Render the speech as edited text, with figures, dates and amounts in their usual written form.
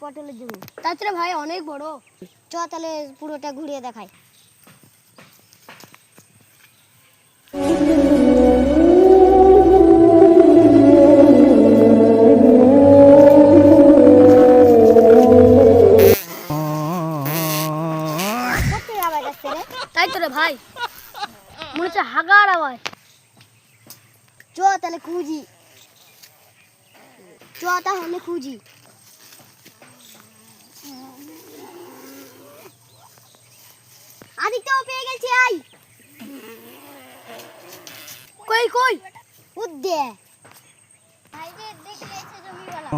পটলের জমি। তাছাড়া ভাই অনেক বড়। চ তাহলে পুরোটা ঘুরিয়ে দেখাই। তাই তো রে ভাই, মনে হচ্ছে হাগার আওয়াজ। চ তাহলে খুঁজি, চ তাহলে খুঁজি। আদিত্যও পেয়ে গেছি, আই কই কই উদ্দে ভাই যে দেখে গেছে জমিওয়ালা।